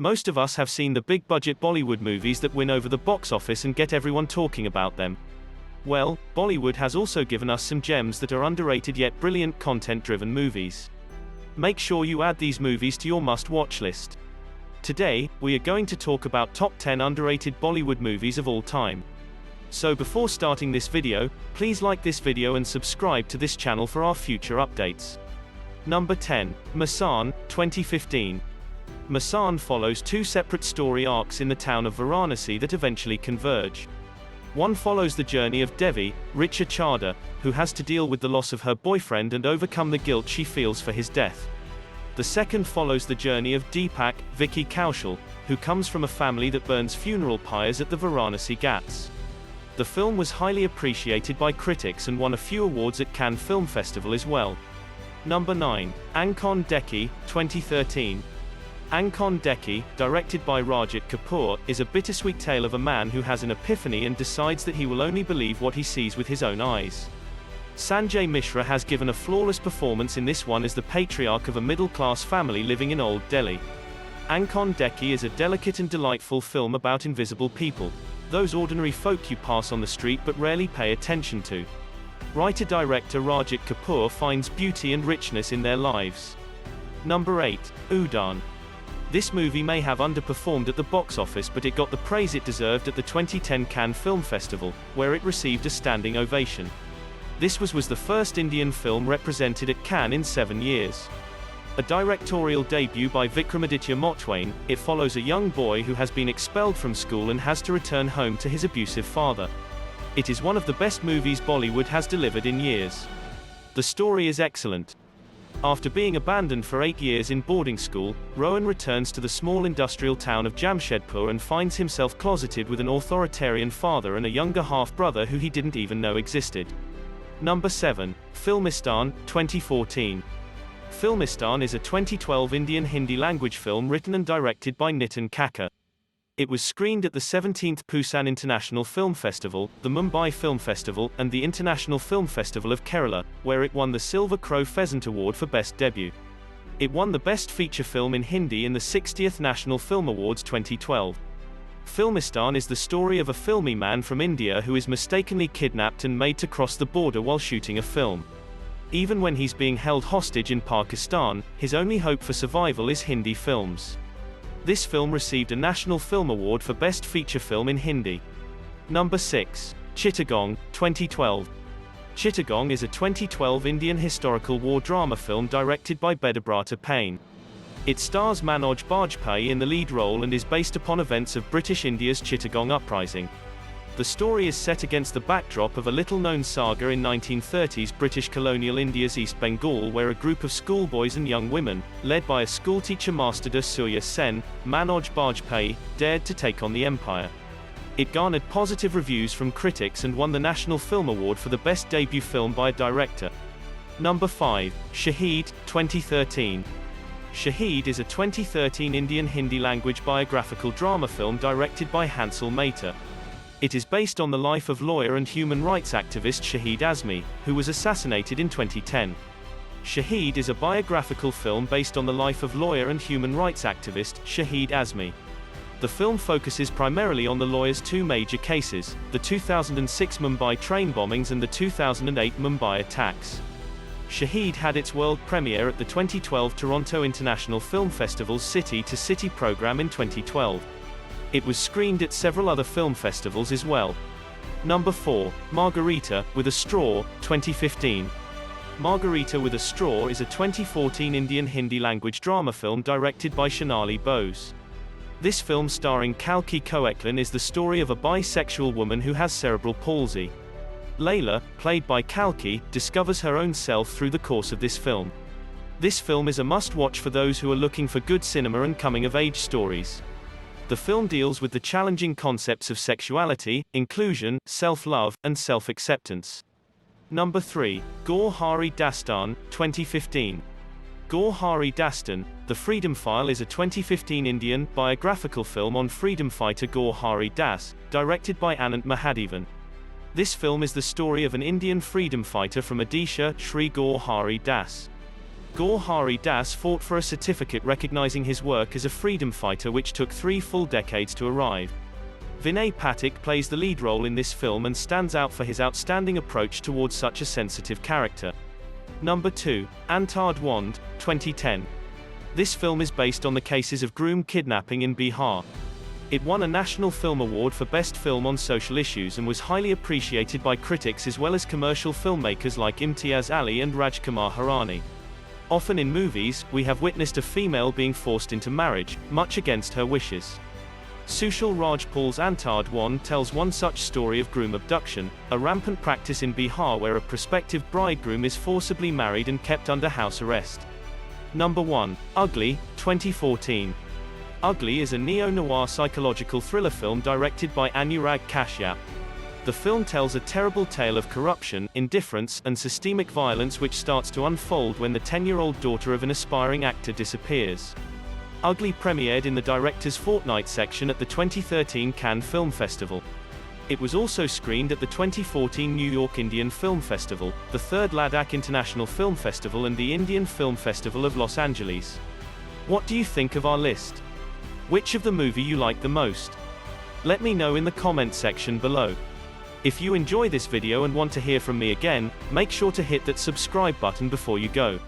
Most of us have seen the big-budget Bollywood movies that win over the box office and get everyone talking about them. Well, Bollywood has also given us some gems that are underrated yet brilliant content-driven movies. Make sure you add these movies to your must-watch list. Today, we are going to talk about top 10 underrated Bollywood movies of all time. So before starting this video, please like this video and subscribe to this channel for our future updates. Number 10. Maan, 2015. Maan follows two separate story arcs in the town of Varanasi that eventually converge. One follows the journey of Devi, Richa Chadha, who has to deal with the loss of her boyfriend and overcome the guilt she feels for his death. The second follows the journey of Deepak, Vicky Kaushal, who comes from a family that burns funeral pyres at the Varanasi Ghats. The film was highly appreciated by critics and won a few awards at Cannes Film Festival as well. Number 9. Ankhon Dekhi, 2013. Ankhon Dekhi, directed by Rajat Kapoor, is a bittersweet tale of a man who has an epiphany and decides that he will only believe what he sees with his own eyes. Sanjay Mishra has given a flawless performance in this one as the patriarch of a middle-class family living in Old Delhi. Ankhon Dekhi is a delicate and delightful film about invisible people, those ordinary folk you pass on the street but rarely pay attention to. Writer-director Rajat Kapoor finds beauty and richness in their lives. Number 8. Udaan. This movie may have underperformed at the box office, but it got the praise it deserved at the 2010 Cannes Film Festival, where it received a standing ovation. This was the first Indian film represented at Cannes in 7 years. A directorial debut by Vikramaditya Motwane, it follows a young boy who has been expelled from school and has to return home to his abusive father. It is one of the best movies Bollywood has delivered in years. The story is excellent. After being abandoned for 8 years in boarding school, Rohan returns to the small industrial town of Jamshedpur and finds himself closeted with an authoritarian father and a younger half-brother who he didn't even know existed. Number 7. Filmistan, 2014. Filmistan is a 2012 Indian Hindi language film written and directed by Nitin Kakkar. It was screened at the 17th Busan International Film Festival, the Mumbai Film Festival, and the International Film Festival of Kerala, where it won the Silver Crow Pheasant Award for Best Debut. It won the Best Feature Film in Hindi in the 60th National Film Awards 2012. Filmistan is the story of a filmy man from India who is mistakenly kidnapped and made to cross the border while shooting a film. Even when he's being held hostage in Pakistan, his only hope for survival is Hindi films. This film received a National Film Award for Best Feature Film in Hindi. Number 6. Chittagong, 2012. Chittagong is a 2012 Indian historical war drama film directed by Bedabrata Payne. It stars Manoj Bajpayee in the lead role and is based upon events of British India's Chittagong uprising. The story is set against the backdrop of a little-known saga in 1930s British colonial India's East Bengal, where a group of schoolboys and young women, led by a schoolteacher Master Surya Sen, Manoj Bajpayee, dared to take on the empire. It garnered positive reviews from critics and won the National Film Award for the Best Debut Film by a Director. Number 5. Shaheed, 2013. Shaheed is a 2013 Indian Hindi language biographical drama film directed by Hansal Mehta. It is based on the life of lawyer and human rights activist Shahid Azmi, who was assassinated in 2010. Shaheed is a biographical film based on the life of lawyer and human rights activist Shahid Azmi. The film focuses primarily on the lawyer's two major cases, the 2006 Mumbai train bombings and the 2008 Mumbai attacks. Shaheed had its world premiere at the 2012 Toronto International Film Festival's City to City program in 2012. It was screened at several other film festivals as well. Number 4. Margarita, with a Straw, 2015. Margarita with a Straw is a 2014 Indian Hindi language drama film directed by Shonali Bose. This film, starring Kalki Koechlin, is the story of a bisexual woman who has cerebral palsy. Layla, played by Kalki, discovers her own self through the course of this film. This film is a must-watch for those who are looking for good cinema and coming-of-age stories. The film deals with the challenging concepts of sexuality, inclusion, self-love, and self-acceptance. Number 3. Gorhari Dastaan, 2015. Gorhari Dastaan, The Freedom File is a 2015 Indian biographical film on freedom fighter Gorhari Das, directed by Anant Mahadevan. This film is the story of an Indian freedom fighter from Odisha, Shri Gorhari Das. Gorhari Das fought for a certificate recognizing his work as a freedom fighter, which took 3 full decades to arrive. Vinay Pathak plays the lead role in this film and stands out for his outstanding approach towards such a sensitive character. Number 2, Antardwand, 2010. This film is based on the cases of groom kidnapping in Bihar. It won a National Film Award for Best Film on Social Issues and was highly appreciated by critics as well as commercial filmmakers like Imtiaz Ali and Rajkumar Hirani. Often in movies, we have witnessed a female being forced into marriage, much against her wishes. Sushil Rajpal's Antardwand tells one such story of groom abduction, a rampant practice in Bihar where a prospective bridegroom is forcibly married and kept under house arrest. Number 1, Ugly, 2014. Ugly is a neo-noir psychological thriller film directed by Anurag Kashyap. The film tells a terrible tale of corruption, indifference, and systemic violence which starts to unfold when the 10-year-old daughter of an aspiring actor disappears. Ugly premiered in the Director's Fortnight section at the 2013 Cannes Film Festival. It was also screened at the 2014 New York Indian Film Festival, the 3rd Ladakh International Film Festival and the Indian Film Festival of Los Angeles. What do you think of our list? Which of the movie you like the most? Let me know in the comment section below. If you enjoy this video and want to hear from me again, make sure to hit that subscribe button before you go.